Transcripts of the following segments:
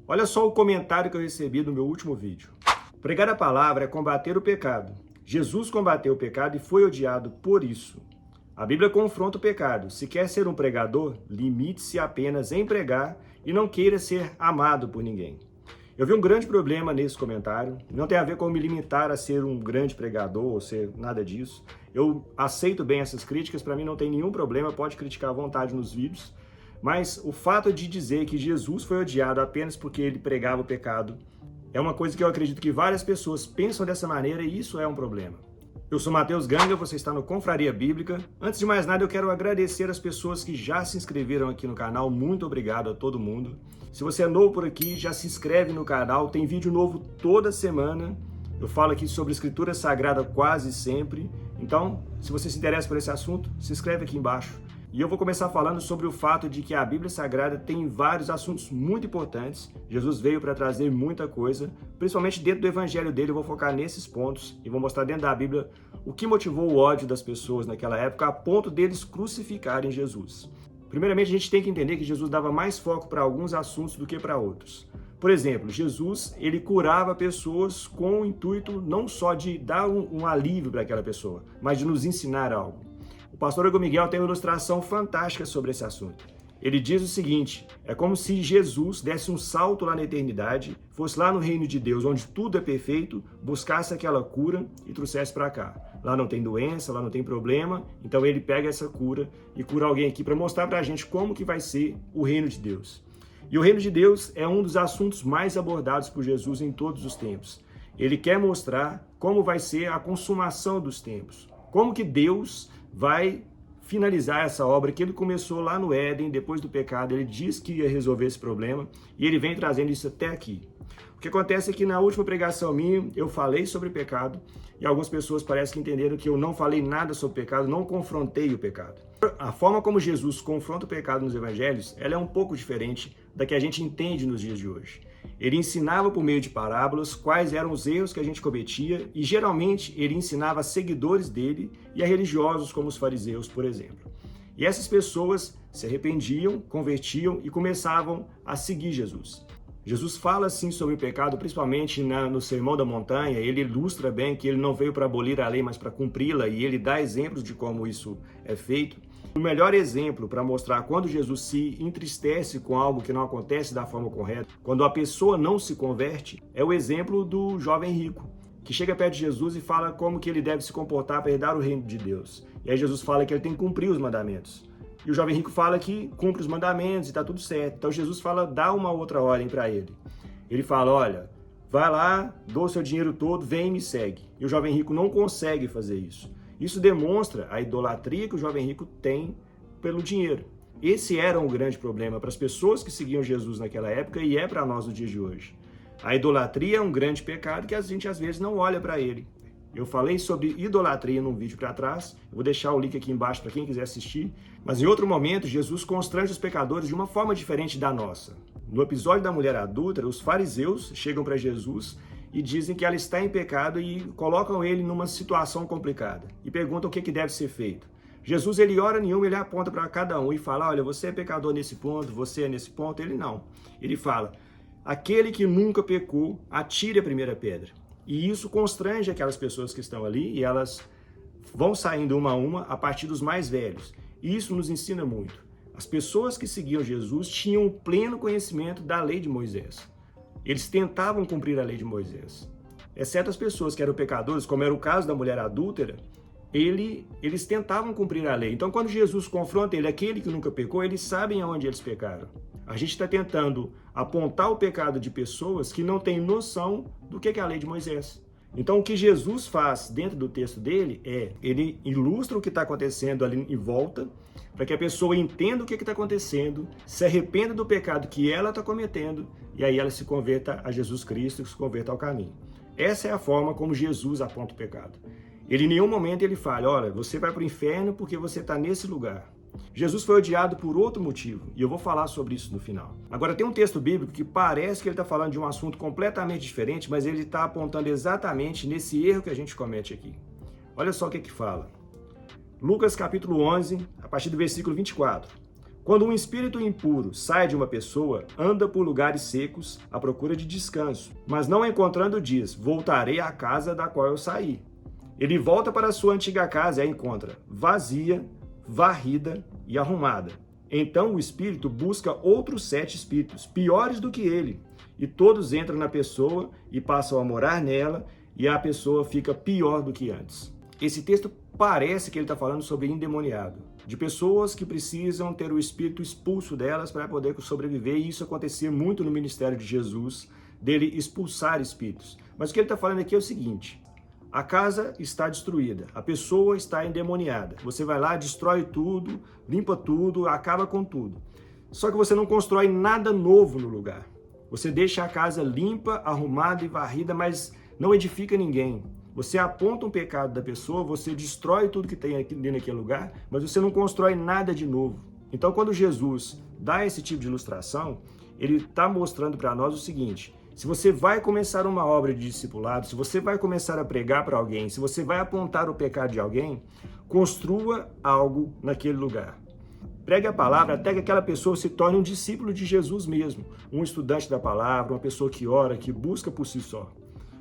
Olha só o comentário que eu recebi no meu último vídeo. Pregar a palavra é combater o pecado. Jesus combateu o pecado e foi odiado por isso. A Bíblia confronta o pecado. Se quer ser um pregador, limite-se apenas em pregar e não queira ser amado por ninguém. Eu vi um grande problema nesse comentário. Não tem a ver com me limitar a ser um grande pregador ou ser nada disso. Eu aceito bem essas críticas, para mim não tem nenhum problema, pode criticar à vontade nos vídeos. Mas o fato de dizer que Jesus foi odiado apenas porque ele pregava o pecado é uma coisa que eu acredito que várias pessoas pensam dessa maneira e isso é um problema. Eu sou Matheus Ganga, você está no Confraria Bíblica. Antes de mais nada, eu quero agradecer as pessoas que já se inscreveram aqui no canal. Muito obrigado a todo mundo. Se você é novo por aqui, já se inscreve no canal. Tem vídeo novo toda semana. Eu falo aqui sobre Escritura Sagrada quase sempre. Então, se você se interessa por esse assunto, se inscreve aqui embaixo. E eu vou começar falando sobre o fato de que a Bíblia Sagrada tem vários assuntos muito importantes. Jesus veio para trazer muita coisa, principalmente dentro do evangelho dele. Eu vou focar nesses pontos e vou mostrar dentro da Bíblia o que motivou o ódio das pessoas naquela época a ponto deles crucificarem Jesus. Primeiramente, a gente tem que entender que Jesus dava mais foco para alguns assuntos do que para outros. Por exemplo, Jesus, ele curava pessoas com o intuito não só de dar um alívio para aquela pessoa, mas de nos ensinar algo. O pastor Hugo Miguel tem uma ilustração fantástica sobre esse assunto. Ele diz o seguinte: é como se Jesus desse um salto lá na eternidade, fosse lá no reino de Deus, onde tudo é perfeito, buscasse aquela cura e trouxesse para cá. Lá não tem doença, lá não tem problema, então ele pega essa cura e cura alguém aqui para mostrar para a gente como que vai ser o reino de Deus. E o reino de Deus é um dos assuntos mais abordados por Jesus em todos os tempos. Ele quer mostrar como vai ser a consumação dos tempos, como que Deus vai finalizar essa obra que ele começou lá no Éden, depois do pecado. Ele disse que ia resolver esse problema e ele vem trazendo isso até aqui. O que acontece é que na última pregação minha, eu falei sobre pecado e algumas pessoas parecem que entenderam que eu não falei nada sobre pecado, não confrontei o pecado. A forma como Jesus confronta o pecado nos evangelhos, ela é um pouco diferente da que a gente entende nos dias de hoje. Ele ensinava por meio de parábolas quais eram os erros que a gente cometia e geralmente ele ensinava a seguidores dele e a religiosos como os fariseus, por exemplo. E essas pessoas se arrependiam, convertiam e começavam a seguir Jesus. Jesus fala assim sobre o pecado, principalmente no Sermão da Montanha. Ele ilustra bem que ele não veio para abolir a lei, mas para cumpri-la, e ele dá exemplos de como isso é feito. O melhor exemplo para mostrar quando Jesus se entristece com algo que não acontece da forma correta, quando a pessoa não se converte, é o exemplo do jovem rico, que chega perto de Jesus e fala como que ele deve se comportar para herdar o reino de Deus. E aí Jesus fala que ele tem que cumprir os mandamentos. E o jovem rico fala que cumpre os mandamentos e está tudo certo. Então Jesus fala, dá uma outra ordem para ele. Ele fala, olha, vai lá, dou o seu dinheiro todo, vem e me segue. E o jovem rico não consegue fazer isso. Isso demonstra a idolatria que o jovem rico tem pelo dinheiro. Esse era um grande problema para as pessoas que seguiam Jesus naquela época e é para nós no dia de hoje. A idolatria é um grande pecado que a gente às vezes não olha para ele. Eu falei sobre idolatria num vídeo para trás, eu vou deixar o link aqui embaixo para quem quiser assistir, mas em outro momento Jesus constrange os pecadores de uma forma diferente da nossa. No episódio da mulher adúltera, os fariseus chegam para Jesus e dizem que ela está em pecado e colocam ele numa situação complicada e perguntam o que deve ser feito. Jesus, ele hora nenhuma, ele aponta para cada um e fala, olha, você é pecador nesse ponto, você é nesse ponto. Ele não. Ele fala, aquele que nunca pecou, atire a primeira pedra. E isso constrange aquelas pessoas que estão ali e elas vão saindo uma a uma a partir dos mais velhos. E isso nos ensina muito. As pessoas que seguiam Jesus tinham pleno conhecimento da lei de Moisés. Eles tentavam cumprir a lei de Moisés. Exceto as pessoas que eram pecadores, como era o caso da mulher adúltera, eles tentavam cumprir a lei. Então, quando Jesus confronta ele, aquele que nunca pecou, eles sabem aonde eles pecaram. A gente está tentando apontar o pecado de pessoas que não têm noção do que é a lei de Moisés. Então, o que Jesus faz dentro do texto dele ele ilustra o que está acontecendo ali em volta, para que a pessoa entenda o que está acontecendo, se arrependa do pecado que ela está cometendo, e aí ela se converta a Jesus Cristo, se converta ao caminho. Essa é a forma como Jesus aponta o pecado. Ele em nenhum momento ele fala, olha, você vai para o inferno porque você está nesse lugar. Jesus foi odiado por outro motivo, e eu vou falar sobre isso no final. Agora, tem um texto bíblico que parece que ele está falando de um assunto completamente diferente, mas ele está apontando exatamente nesse erro que a gente comete aqui. Olha só o que fala. Lucas capítulo 11, a partir do versículo 24. Quando um espírito impuro sai de uma pessoa, anda por lugares secos à procura de descanso, mas não encontrando diz: voltarei à casa da qual eu saí. Ele volta para a sua antiga casa e a encontra vazia, varrida e arrumada. Então o espírito busca outros 7 espíritos, piores do que ele, e todos entram na pessoa e passam a morar nela, e a pessoa fica pior do que antes. Esse texto parece que ele está falando sobre endemoniado, de pessoas que precisam ter o espírito expulso delas para poder sobreviver, e isso acontecia muito no ministério de Jesus, dele expulsar espíritos. Mas o que ele está falando aqui é o seguinte: a casa está destruída, a pessoa está endemoniada. Você vai lá, destrói tudo, limpa tudo, acaba com tudo. Só que você não constrói nada novo no lugar. Você deixa a casa limpa, arrumada e varrida, mas não edifica ninguém. Você aponta um pecado da pessoa, você destrói tudo que tem ali naquele lugar, mas você não constrói nada de novo. Então, quando Jesus dá esse tipo de ilustração, ele está mostrando para nós o seguinte: se você vai começar uma obra de discipulado, se você vai começar a pregar para alguém, se você vai apontar o pecado de alguém, construa algo naquele lugar. Pregue a palavra até que aquela pessoa se torne um discípulo de Jesus mesmo, um estudante da palavra, uma pessoa que ora, que busca por si só.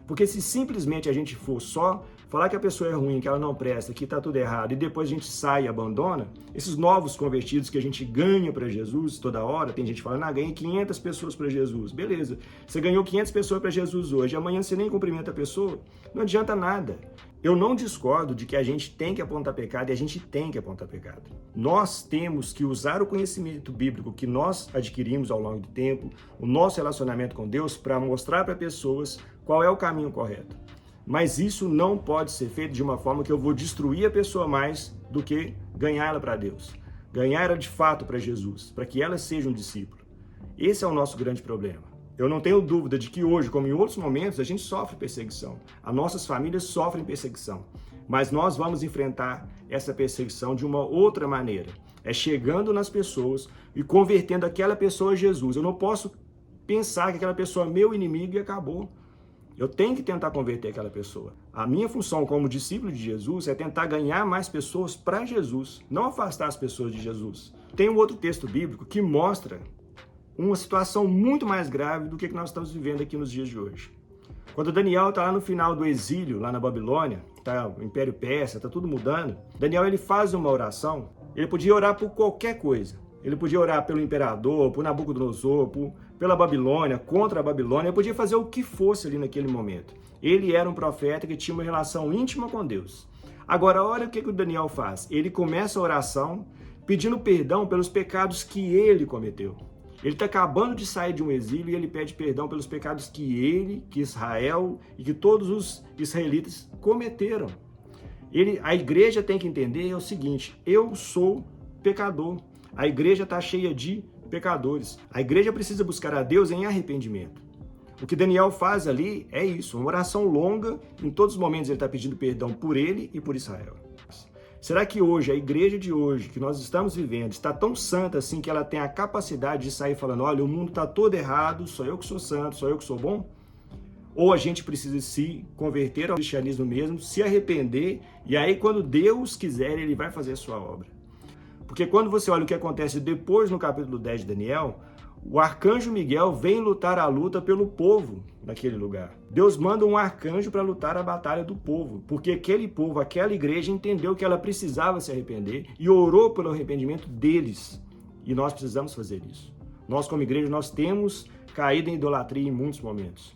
Porque se simplesmente a gente for só falar que a pessoa é ruim, que ela não presta, que está tudo errado, e depois a gente sai e abandona, esses novos convertidos que a gente ganha para Jesus toda hora, tem gente falando: ganhei 500 pessoas para Jesus. Beleza, você ganhou 500 pessoas para Jesus hoje, amanhã você nem cumprimenta a pessoa, não adianta nada. Eu não discordo de que a gente tem que apontar pecado, e a gente tem que apontar pecado. Nós temos que usar o conhecimento bíblico que nós adquirimos ao longo do tempo, o nosso relacionamento com Deus, para mostrar para pessoas qual é o caminho correto. Mas isso não pode ser feito de uma forma que eu vou destruir a pessoa mais do que ganhar ela para Deus. Ganhar ela de fato para Jesus, para que ela seja um discípulo. Esse é o nosso grande problema. Eu não tenho dúvida de que hoje, como em outros momentos, a gente sofre perseguição. As nossas famílias sofrem perseguição. Mas nós vamos enfrentar essa perseguição de uma outra maneira. É chegando nas pessoas e convertendo aquela pessoa a Jesus. Eu não posso pensar que aquela pessoa é meu inimigo e acabou. Eu tenho que tentar converter aquela pessoa. A minha função como discípulo de Jesus é tentar ganhar mais pessoas para Jesus, não afastar as pessoas de Jesus. Tem um outro texto bíblico que mostra uma situação muito mais grave do que nós estamos vivendo aqui nos dias de hoje. Quando Daniel está lá no final do exílio, lá na Babilônia, tá, o Império Persa, está tudo mudando, Daniel ele faz uma oração. Ele podia orar por qualquer coisa. Ele podia orar pelo imperador, por Nabucodonosor, pela Babilônia, contra a Babilônia. Ele podia fazer o que fosse ali naquele momento. Ele era um profeta que tinha uma relação íntima com Deus. Agora, olha o que o Daniel faz. Ele começa a oração pedindo perdão pelos pecados que ele cometeu. Ele está acabando de sair de um exílio e ele pede perdão pelos pecados que ele, que Israel e que todos os israelitas cometeram. A igreja tem que entender o seguinte: eu sou pecador. A igreja está cheia de pecadores. A igreja precisa buscar a Deus em arrependimento. O que Daniel faz ali é isso, uma oração longa. Em todos os momentos ele está pedindo perdão por ele e por Israel. Será que hoje, a igreja de hoje, que nós estamos vivendo, está tão santa assim que ela tem a capacidade de sair falando: olha, o mundo está todo errado, sou eu que sou santo, sou eu que sou bom? Ou a gente precisa se converter ao cristianismo mesmo, se arrepender, e aí quando Deus quiser, ele vai fazer a sua obra. Porque quando você olha o que acontece depois no capítulo 10 de Daniel, o arcanjo Miguel vem lutar a luta pelo povo naquele lugar. Deus manda um arcanjo para lutar a batalha do povo, porque aquele povo, aquela igreja entendeu que ela precisava se arrepender e orou pelo arrependimento deles. E nós precisamos fazer isso. Nós, como igreja, nós temos caído em idolatria em muitos momentos.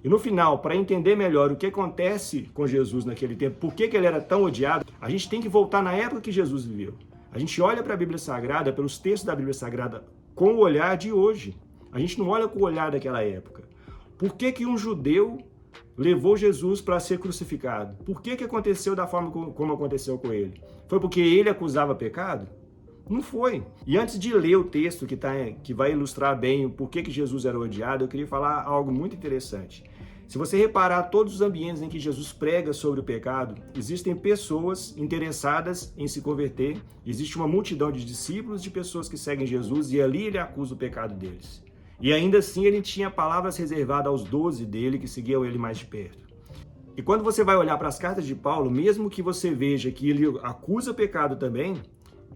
E no final, para entender melhor o que acontece com Jesus naquele tempo, por que ele era tão odiado, a gente tem que voltar na época que Jesus viveu. A gente olha para a Bíblia Sagrada, pelos textos da Bíblia Sagrada, com o olhar de hoje. A gente não olha com o olhar daquela época. Por que um judeu levou Jesus para ser crucificado? Por que aconteceu da forma como aconteceu com ele? Foi porque ele acusava pecado? Não foi. E antes de ler o texto que vai ilustrar bem o porquê que Jesus era odiado, eu queria falar algo muito interessante. Se você reparar todos os ambientes em que Jesus prega sobre o pecado, existem pessoas interessadas em se converter, existe uma multidão de discípulos, de pessoas que seguem Jesus, e ali ele acusa o pecado deles. E ainda assim ele tinha palavras reservadas aos 12 dele, que seguiam ele mais de perto. E quando você vai olhar para as cartas de Paulo, mesmo que você veja que ele acusa pecado também,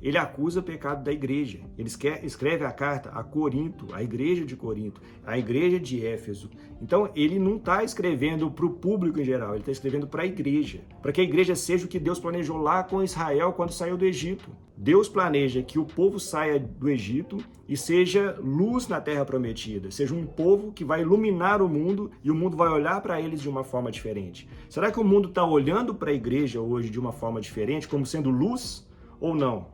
ele acusa o pecado da igreja. Ele escreve a carta a Corinto, a igreja de Corinto, a igreja de Éfeso. Então, ele não está escrevendo para o público em geral, ele está escrevendo para a igreja. Para que a igreja seja o que Deus planejou lá com Israel quando saiu do Egito. Deus planeja que o povo saia do Egito e seja luz na terra prometida. Seja um povo que vai iluminar o mundo e o mundo vai olhar para eles de uma forma diferente. Será que o mundo está olhando para a igreja hoje de uma forma diferente, como sendo luz ou não?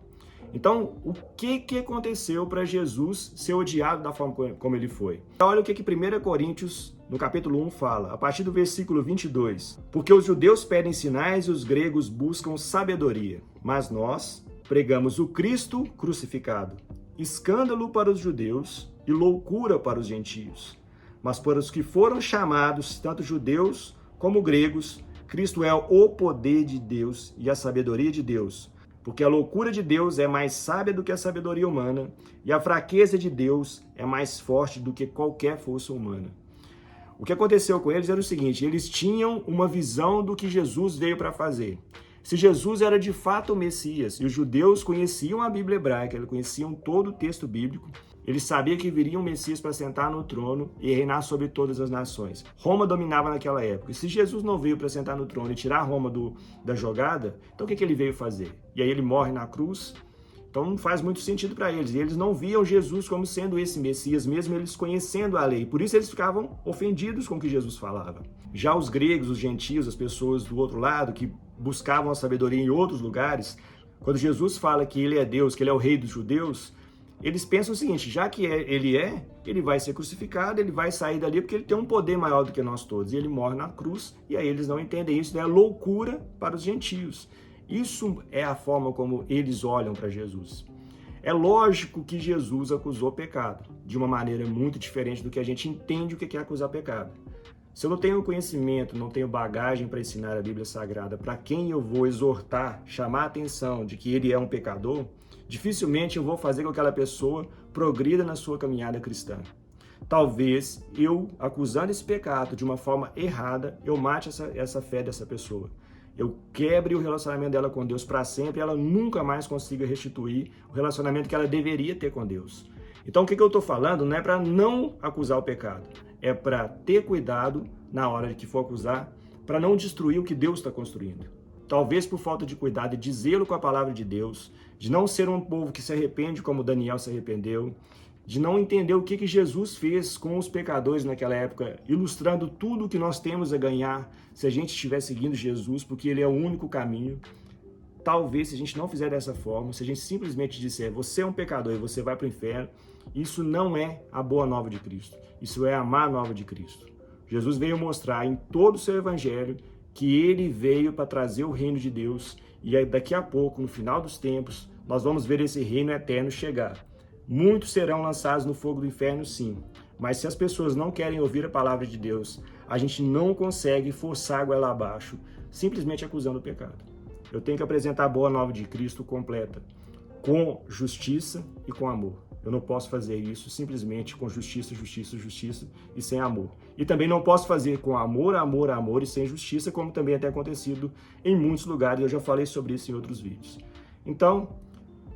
Então, o que aconteceu para Jesus ser odiado da forma como ele foi? Olha o que 1 Coríntios, no capítulo 1, fala, a partir do versículo 22. Porque os judeus pedem sinais e os gregos buscam sabedoria, mas nós pregamos o Cristo crucificado, escândalo para os judeus e loucura para os gentios. Mas para os que foram chamados, tanto judeus como gregos, Cristo é o poder de Deus e a sabedoria de Deus. Porque a loucura de Deus é mais sábia do que a sabedoria humana, e a fraqueza de Deus é mais forte do que qualquer força humana. O que aconteceu com eles era o seguinte, eles tinham uma visão do que Jesus veio para fazer. Se Jesus era de fato o Messias, e os judeus conheciam a Bíblia hebraica, eles conheciam todo o texto bíblico, eles sabiam que viria um Messias para sentar no trono e reinar sobre todas as nações. Roma dominava naquela época. E se Jesus não veio para sentar no trono e tirar Roma da jogada, então o que ele veio fazer? E aí ele morre na cruz. Então não faz muito sentido para eles. E eles não viam Jesus como sendo esse Messias, mesmo eles conhecendo a lei. Por isso eles ficavam ofendidos com o que Jesus falava. Já os gregos, os gentios, as pessoas do outro lado, que buscavam a sabedoria em outros lugares, quando Jesus fala que ele é Deus, que ele é o rei dos judeus, eles pensam o seguinte, já que ele vai ser crucificado, ele vai sair dali porque ele tem um poder maior do que nós todos. E ele morre na cruz, e aí eles não entendem isso, é loucura para os gentios. Isso é a forma como eles olham para Jesus. É lógico que Jesus acusou pecado, de uma maneira muito diferente do que a gente entende o que é acusar pecado. Se eu não tenho conhecimento, não tenho bagagem para ensinar a Bíblia Sagrada, para quem eu vou exortar, chamar a atenção de que ele é um pecador, dificilmente eu vou fazer com que aquela pessoa progrida na sua caminhada cristã. Talvez eu, acusando esse pecado de uma forma errada, eu mate essa fé dessa pessoa. Eu quebre o relacionamento dela com Deus para sempre e ela nunca mais consiga restituir o relacionamento que ela deveria ter com Deus. Então o que eu estou falando não é para não acusar o pecado, é para ter cuidado na hora de que for acusar, para não destruir o que Deus está construindo. Talvez por falta de cuidado e de zelo com a palavra de Deus, de não ser um povo que se arrepende como Daniel se arrependeu, de não entender o que Jesus fez com os pecadores naquela época, ilustrando tudo o que nós temos a ganhar se a gente estiver seguindo Jesus, porque ele é o único caminho. Talvez, se a gente não fizer dessa forma, se a gente simplesmente disser, você é um pecador e você vai para o inferno, isso não é a boa nova de Cristo, isso é a má nova de Cristo. Jesus veio mostrar em todo o seu evangelho que ele veio para trazer o reino de Deus, e daqui a pouco, no final dos tempos, nós vamos ver esse reino eterno chegar. Muitos serão lançados no fogo do inferno, sim, mas se as pessoas não querem ouvir a palavra de Deus, a gente não consegue forçar a goela abaixo, simplesmente acusando o pecado. Eu tenho que apresentar a boa nova de Cristo completa, com justiça e com amor. Eu não posso fazer isso simplesmente com justiça, justiça, justiça e sem amor. E também não posso fazer com amor, amor, amor e sem justiça, como também tem acontecido em muitos lugares. Eu já falei sobre isso em outros vídeos. Então,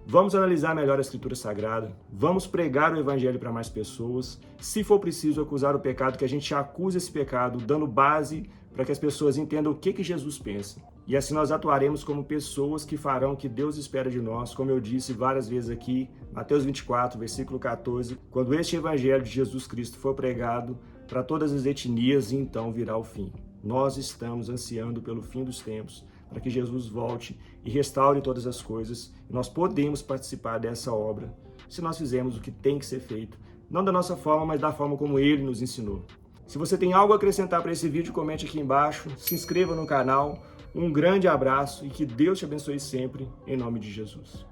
vamos analisar melhor a Escritura Sagrada, vamos pregar o Evangelho para mais pessoas. Se for preciso acusar o pecado, que a gente acusa esse pecado, dando base para que as pessoas entendam o que Jesus pensa. E assim nós atuaremos como pessoas que farão o que Deus espera de nós, como eu disse várias vezes aqui, Mateus 24, versículo 14, quando este Evangelho de Jesus Cristo for pregado para todas as etnias, então virá o fim. Nós estamos ansiando pelo fim dos tempos, para que Jesus volte e restaure todas as coisas. Nós podemos participar dessa obra se nós fizermos o que tem que ser feito, não da nossa forma, mas da forma como Ele nos ensinou. Se você tem algo a acrescentar para esse vídeo, comente aqui embaixo, se inscreva no canal. Um grande abraço e que Deus te abençoe sempre, em nome de Jesus.